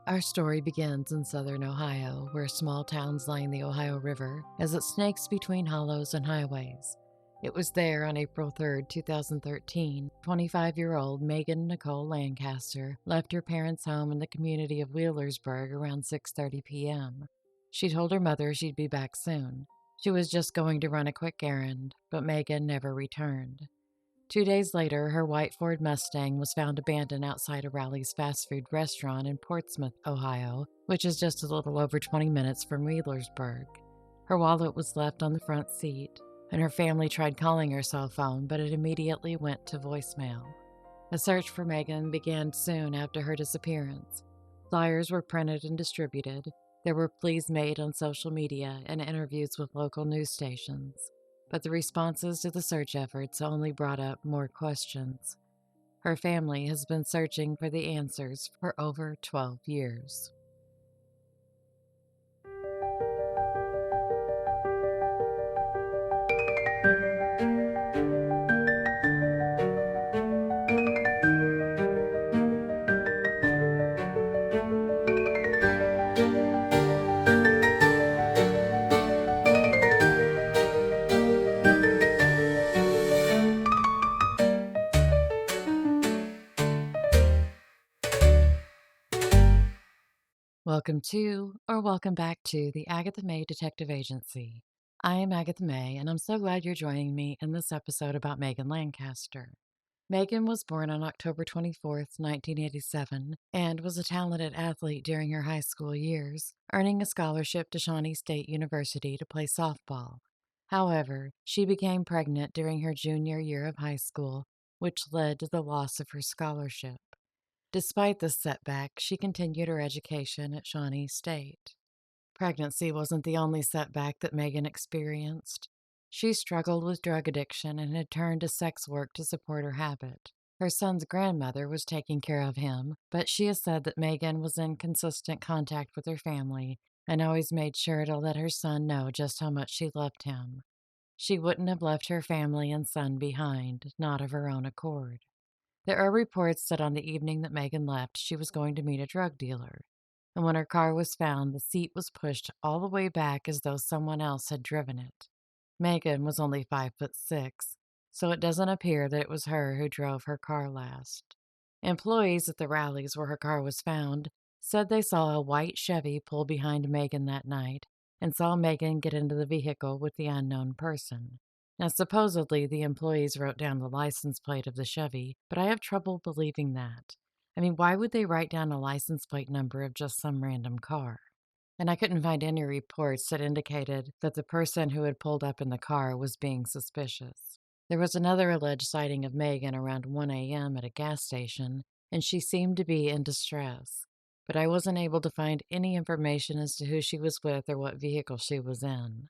Our story begins in southern Ohio, where small towns line the Ohio River as it snakes between hollows and highways. It was there on April 3rd, 2013, 25-year-old Megan Nicole Lancaster left her parents' home in the community of Wheelersburg around 6:30 p.m. She told her mother she'd be back soon. She was just going to run a quick errand, but Megan never returned. 2 days later, her white Ford Mustang was found abandoned outside a Rally's fast food restaurant in Portsmouth, Ohio, which is just a little over 20 minutes from Wheelersburg. Her wallet was left on the front seat, and her family tried calling her cell phone, but it immediately went to voicemail. A search for Megan began soon after her disappearance. Flyers were printed and distributed. There were pleas made on social media and interviews with local news stations. But the responses to the search efforts only brought up more questions. Her family has been searching for the answers for over 12 years. Welcome back to the Agatha May Detective Agency. I am Agatha May, and I'm so glad you're joining me in this episode about Megan Lancaster. Megan was born on October 24th, 1987, and was a talented athlete during her high school years, earning a scholarship to Shawnee State University to play softball. However, she became pregnant during her junior year of high school, which led to the loss of her scholarship. Despite this setback, she continued her education at Shawnee State. Pregnancy wasn't the only setback that Megan experienced. She struggled with drug addiction and had turned to sex work to support her habit. Her son's grandmother was taking care of him, but she has said that Megan was in consistent contact with her family and always made sure to let her son know just how much she loved him. She wouldn't have left her family and son behind, not of her own accord. There are reports that on the evening that Megan left, she was going to meet a drug dealer. And when her car was found, the seat was pushed all the way back as though someone else had driven it. Megan was only 5'6", so it doesn't appear that it was her who drove her car last. Employees at the rallies where her car was found said they saw a white Chevy pull behind Megan that night and saw Megan get into the vehicle with the unknown person. Now, supposedly, the employees wrote down the license plate of the Chevy, but I have trouble believing that. I mean, why would they write down a license plate number of just some random car? And I couldn't find any reports that indicated that the person who had pulled up in the car was being suspicious. There was another alleged sighting of Megan around 1 a.m. at a gas station, and she seemed to be in distress. But I wasn't able to find any information as to who she was with or what vehicle she was in.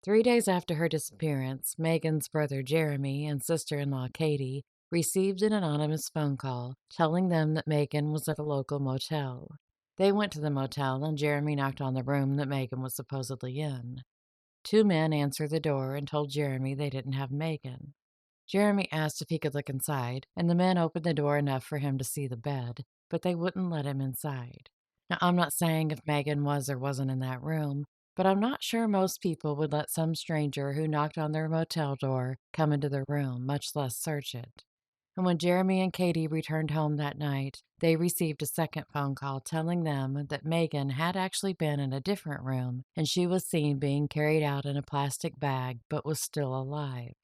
3 days after her disappearance, Megan's brother Jeremy and sister-in-law Katie received an anonymous phone call telling them that Megan was at a local motel. They went to the motel and Jeremy knocked on the room that Megan was supposedly in. Two men answered the door and told Jeremy they didn't have Megan. Jeremy asked if he could look inside, and the men opened the door enough for him to see the bed, but they wouldn't let him inside. Now, I'm not saying if Megan was or wasn't in that room, but I'm not sure most people would let some stranger who knocked on their motel door come into their room, much less search it. And when Jeremy and Katie returned home that night, they received a second phone call telling them that Megan had actually been in a different room and she was seen being carried out in a plastic bag but was still alive.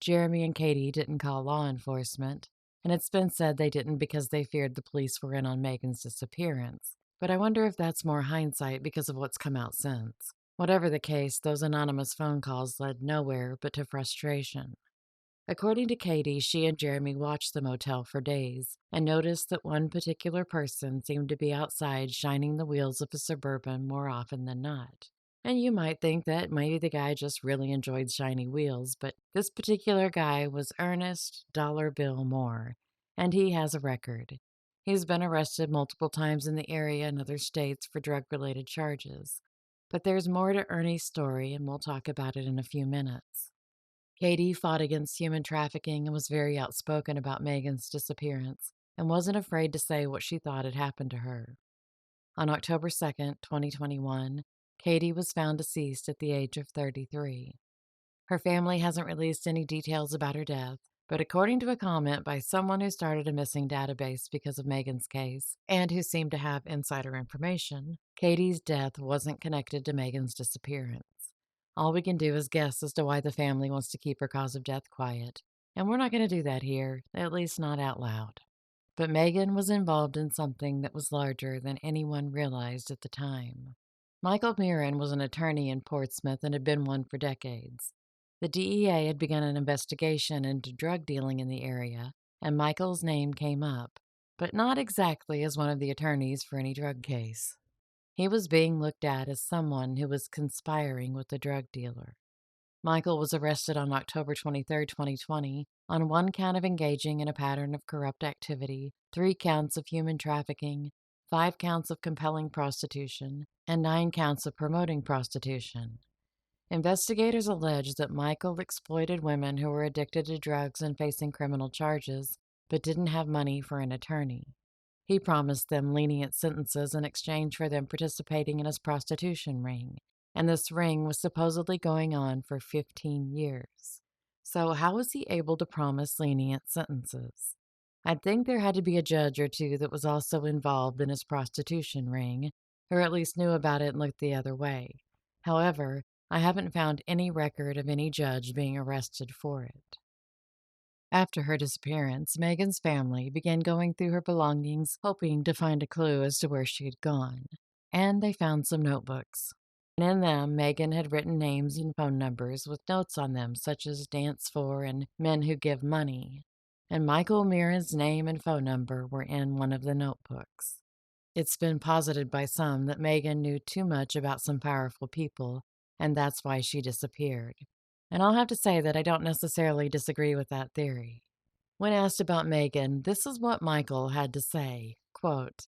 Jeremy and Katie didn't call law enforcement, and it's been said they didn't because they feared the police were in on Megan's disappearance. But I wonder if that's more hindsight because of what's come out since. Whatever the case, those anonymous phone calls led nowhere but to frustration. According to Katie, she and Jeremy watched the motel for days and noticed that one particular person seemed to be outside shining the wheels of a Suburban more often than not. And you might think that maybe the guy just really enjoyed shiny wheels, but this particular guy was Ernest Dollar Bill Moore, and he has a record. He's been arrested multiple times in the area and other states for drug-related charges. But there's more to Ernie's story, and we'll talk about it in a few minutes. Katie fought against human trafficking and was very outspoken about Megan's disappearance and wasn't afraid to say what she thought had happened to her. On October 2nd, 2021, Katie was found deceased at the age of 33. Her family hasn't released any details about her death, but according to a comment by someone who started a missing database because of Megan's case and who seemed to have insider information, Katie's death wasn't connected to Megan's disappearance. All we can do is guess as to why the family wants to keep her cause of death quiet, and we're not going to do that here, at least not out loud. But Megan was involved in something that was larger than anyone realized at the time. Michael Mearan was an attorney in Portsmouth and had been one for decades. The DEA had begun an investigation into drug dealing in the area, and Michael's name came up, but not exactly as one of the attorneys for any drug case. He was being looked at as someone who was conspiring with the drug dealer. Michael was arrested on October 23, 2020, on one count of engaging in a pattern of corrupt activity, 3 counts of human trafficking, 5 counts of compelling prostitution, and 9 counts of promoting prostitution. Investigators allege that Michael exploited women who were addicted to drugs and facing criminal charges, but didn't have money for an attorney. He promised them lenient sentences in exchange for them participating in his prostitution ring, and this ring was supposedly going on for 15 years. So, how was he able to promise lenient sentences? I'd think there had to be a judge or two that was also involved in his prostitution ring, or at least knew about it and looked the other way. However, I haven't found any record of any judge being arrested for it. After her disappearance, Megan's family began going through her belongings, hoping to find a clue as to where she had gone. And they found some notebooks. And in them, Megan had written names and phone numbers with notes on them, such as dance for and men who give money. And Michael Mearan's name and phone number were in one of the notebooks. It's been posited by some that Megan knew too much about some powerful people, and that's why she disappeared. And I'll have to say that I don't necessarily disagree with that theory. When asked about Megan, this is what Michael had to say, quote,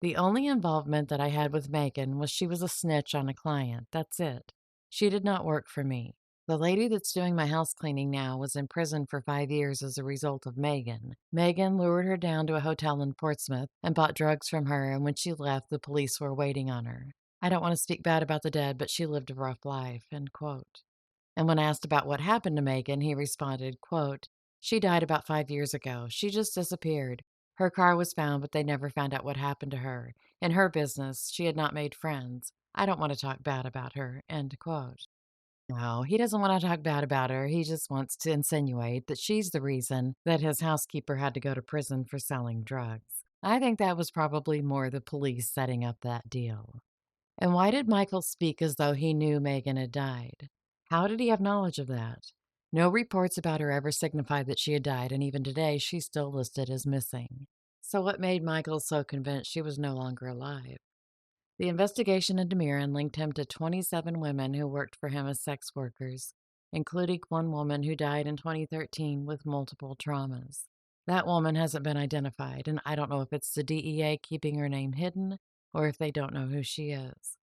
"The only involvement that I had with Megan was she was a snitch on a client. That's it. She did not work for me. The lady that's doing my house cleaning now was in prison for 5 years as a result of Megan. Megan lured her down to a hotel in Portsmouth and bought drugs from her, and when she left, the police were waiting on her. I don't want to speak bad about the dead, but she lived a rough life," end quote. And when asked about what happened to Megan, he responded, quote, "She died about 5 years ago. She just disappeared. Her car was found, but they never found out what happened to her. In her business, she had not made friends. I don't want to talk bad about her," end quote. No, he doesn't want to talk bad about her. He just wants to insinuate that she's the reason that his housekeeper had to go to prison for selling drugs. I think that was probably more the police setting up that deal. And why did Michael speak as though he knew Megan had died? How did he have knowledge of that? No reports about her ever signified that she had died, and even today she's still listed as missing. So what made Michael so convinced she was no longer alive? The investigation into Mearan linked him to 27 women who worked for him as sex workers, including one woman who died in 2013 with multiple traumas. That woman hasn't been identified, and I don't know if it's the DEA keeping her name hidden or if they don't know who she is.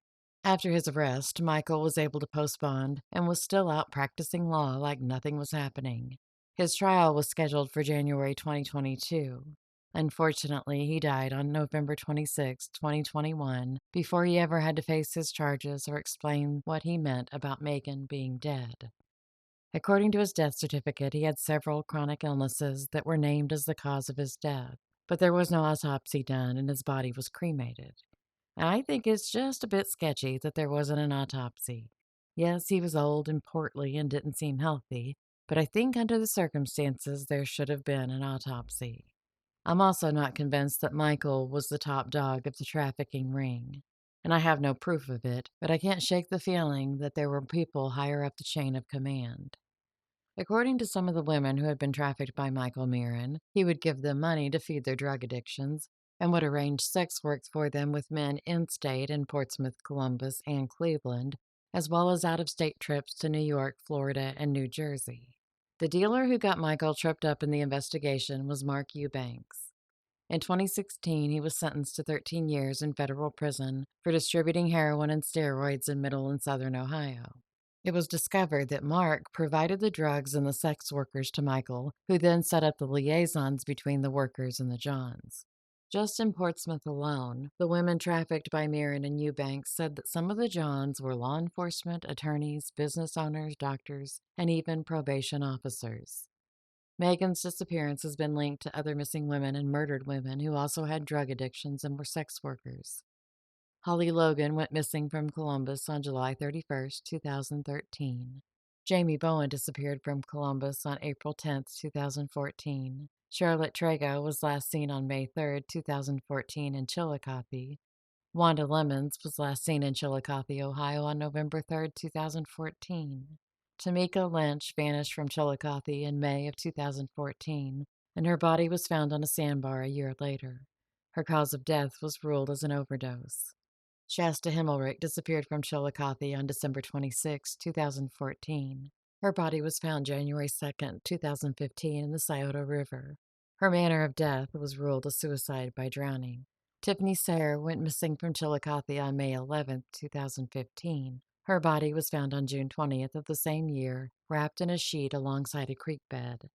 After his arrest, Michael was able to post bond and was still out practicing law like nothing was happening. His trial was scheduled for January 2022. Unfortunately, he died on November 26, 2021, before he ever had to face his charges or explain what he meant about Megan being dead. According to his death certificate, he had several chronic illnesses that were named as the cause of his death, but there was no autopsy done and his body was cremated. I think it's just a bit sketchy that there wasn't an autopsy. Yes, he was old and portly and didn't seem healthy, but I think under the circumstances there should have been an autopsy. I'm also not convinced that Michael was the top dog of the trafficking ring. And I have no proof of it, but I can't shake the feeling that there were people higher up the chain of command. According to some of the women who had been trafficked by Michael Mearan, he would give them money to feed their drug addictions and would arrange sex work for them with men in-state in Portsmouth, Columbus, and Cleveland, as well as out-of-state trips to New York, Florida, and New Jersey. The dealer who got Michael tripped up in the investigation was Mark Eubanks. In 2016, he was sentenced to 13 years in federal prison for distributing heroin and steroids in Middle and Southern Ohio. It was discovered that Mark provided the drugs and the sex workers to Michael, who then set up the liaisons between the workers and the Johns. Just in Portsmouth alone, the women trafficked by Mearan and Eubanks said that some of the Johns were law enforcement, attorneys, business owners, doctors, and even probation officers. Megan's disappearance has been linked to other missing women and murdered women who also had drug addictions and were sex workers. Holly Logan went missing from Columbus on July 31st, 2013. Jamie Bowen disappeared from Columbus on April 10th, 2014. Charlotte Trago was last seen on May 3rd, 2014 in Chillicothe. Wanda Lemons was last seen in Chillicothe, Ohio on November 3rd, 2014. Tamika Lynch vanished from Chillicothe in May of 2014, and her body was found on a sandbar a year later. Her cause of death was ruled as an overdose. Shasta Himmelrich disappeared from Chillicothe on December 26, 2014. Her body was found January 2nd, 2015 in the Scioto River. Her manner of death was ruled a suicide by drowning. Tiffany Sayre went missing from Chillicothe on May 11th, 2015. Her body was found on June 20th of the same year, wrapped in a sheet alongside a creek bed.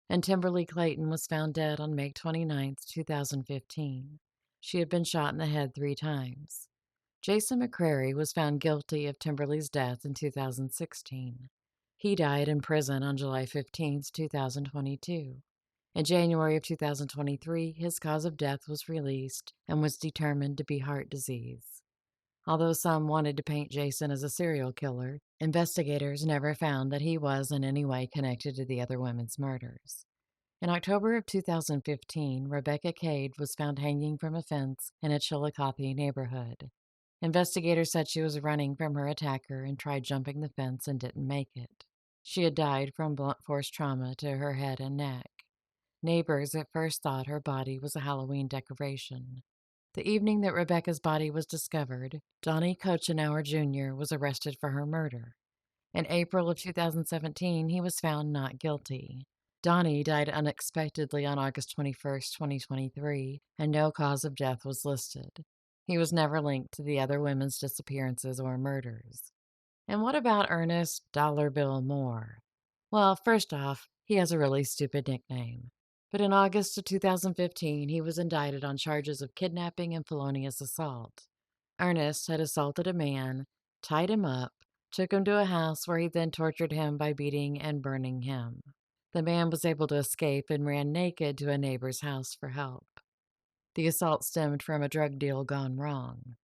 And Timberly Clayton was found dead on May 29th, 2015. She had been shot in the head 3 times. Jason McCrary was found guilty of Timberly's death in 2016. He died in prison on July 15, 2022. In January of 2023, his cause of death was released and was determined to be heart disease. Although some wanted to paint Jason as a serial killer, investigators never found that he was in any way connected to the other women's murders. In October of 2015, Rebecca Cade was found hanging from a fence in a Chillicothe neighborhood. Investigators said she was running from her attacker and tried jumping the fence and didn't make it. She had died from blunt force trauma to her head and neck. Neighbors at first thought her body was a Halloween decoration. The evening that Rebecca's body was discovered, Donnie Cochenauer Jr. was arrested for her murder. In April of 2017, he was found not guilty. Donnie died unexpectedly on August 21st, 2023, and no cause of death was listed. He was never linked to the other women's disappearances or murders. And what about Ernest Dollar Bill Moore? Well, first off, he has a really stupid nickname. But in August of 2015, he was indicted on charges of kidnapping and felonious assault. Ernest had assaulted a man, tied him up, took him to a house where he then tortured him by beating and burning him. The man was able to escape and ran naked to a neighbor's house for help. The assault stemmed from a drug deal gone wrong.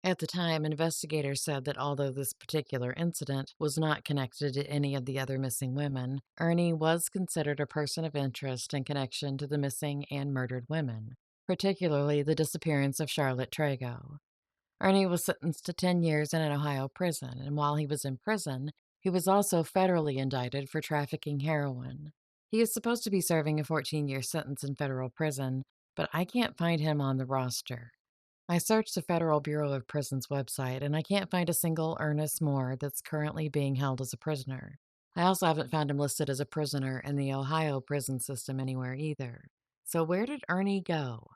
At the time, investigators said that although this particular incident was not connected to any of the other missing women, Ernie was considered a person of interest in connection to the missing and murdered women, particularly the disappearance of Charlotte Trago. Ernie was sentenced to 10 years in an Ohio prison, and while he was in prison, he was also federally indicted for trafficking heroin. He is supposed to be serving a 14-year sentence in federal prison, but I can't find him on the roster. I searched the Federal Bureau of Prisons website, and I can't find a single Ernest Moore that's currently being held as a prisoner. I also haven't found him listed as a prisoner in the Ohio prison system anywhere either. So where did Ernie go?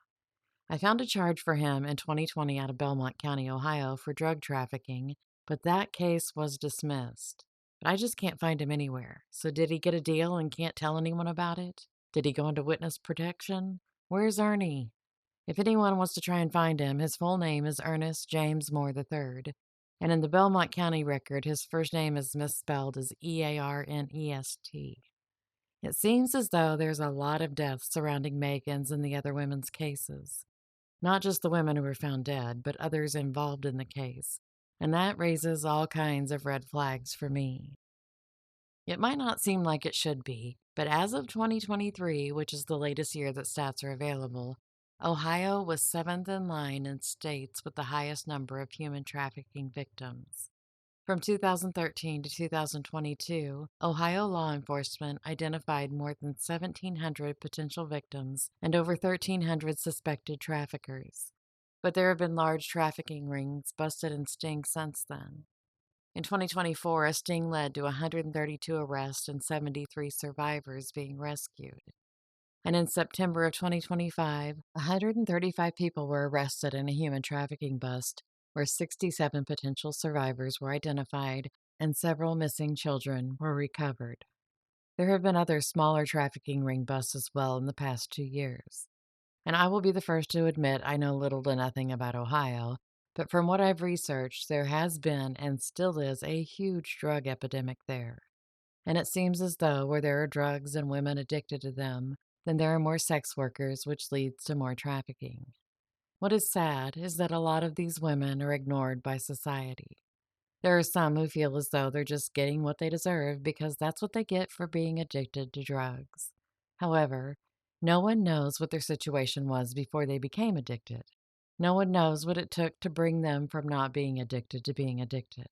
I found a charge for him in 2020 out of Belmont County, Ohio for drug trafficking, but that case was dismissed. But I just can't find him anywhere. So did he get a deal and can't tell anyone about it? Did he go into witness protection? Where's Ernie? If anyone wants to try and find him, his full name is Ernest James Moore III. And in the Belmont County record, his first name is misspelled as Earnest. It seems as though there's a lot of deaths surrounding Megan's and the other women's cases. Not just the women who were found dead, but others involved in the case. And that raises all kinds of red flags for me. It might not seem like it should be, but as of 2023, which is the latest year that stats are available, Ohio was 7th in line in states with the highest number of human trafficking victims. From 2013 to 2022, Ohio law enforcement identified more than 1,700 potential victims and over 1,300 suspected traffickers. But there have been large trafficking rings busted in Sting since then. In 2024, a sting led to 132 arrests and 73 survivors being rescued. And in September of 2025, 135 people were arrested in a human trafficking bust, where 67 potential survivors were identified and several missing children were recovered. There have been other smaller trafficking ring busts as well in the past 2 years. And I will be the first to admit I know little to nothing about Ohio, but from what I've researched, there has been and still is a huge drug epidemic there. And it seems as though where there are drugs and women addicted to them, then there are more sex workers, which leads to more trafficking. What is sad is that a lot of these women are ignored by society. There are some who feel as though they're just getting what they deserve because that's what they get for being addicted to drugs. However, no one knows what their situation was before they became addicted. No one knows what it took to bring them from not being addicted to being addicted.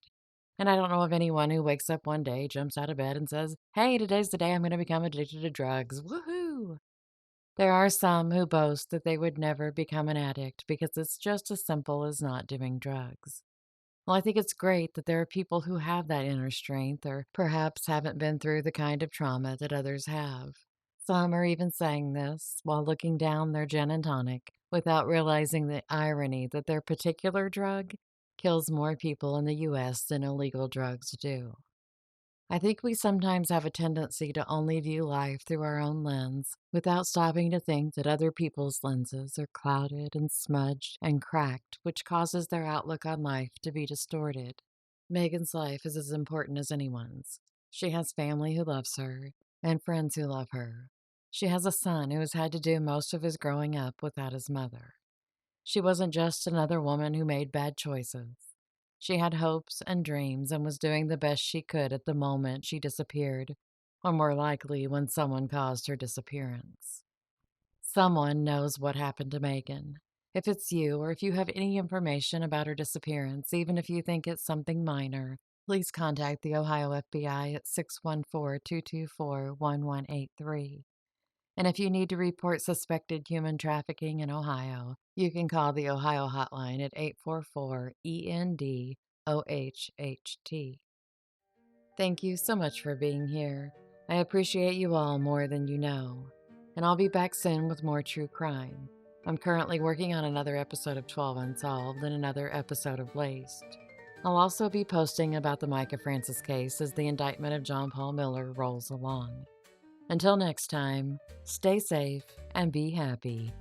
And I don't know of anyone who wakes up one day, jumps out of bed, and says, "Hey, today's the day I'm going to become addicted to drugs. Woohoo!" There are some who boast that they would never become an addict because it's just as simple as not doing drugs. Well, I think it's great that there are people who have that inner strength or perhaps haven't been through the kind of trauma that others have. Some are even saying this while looking down their gin and tonic without realizing the irony that their particular drug kills more people in the US than illegal drugs do. I think we sometimes have a tendency to only view life through our own lens without stopping to think that other people's lenses are clouded and smudged and cracked, which causes their outlook on life to be distorted. Megan's life is as important as anyone's. She has family who loves her and friends who love her. She has a son who has had to do most of his growing up without his mother. She wasn't just another woman who made bad choices. She had hopes and dreams and was doing the best she could at the moment she disappeared, or more likely, when someone caused her disappearance. Someone knows what happened to Megan. If it's you, or if you have any information about her disappearance, even if you think it's something minor, please contact the Ohio FBI at 614-224-1183. And if you need to report suspected human trafficking in Ohio, you can call the Ohio hotline at 844-END-OHHT. Thank you so much for being here. I appreciate you all more than you know. And I'll be back soon with more true crime. I'm currently working on another episode of 12 Unsolved and another episode of Laced. I'll also be posting about the Mica Francis case as the indictment of John Paul Miller rolls along. Until next time, stay safe and be happy.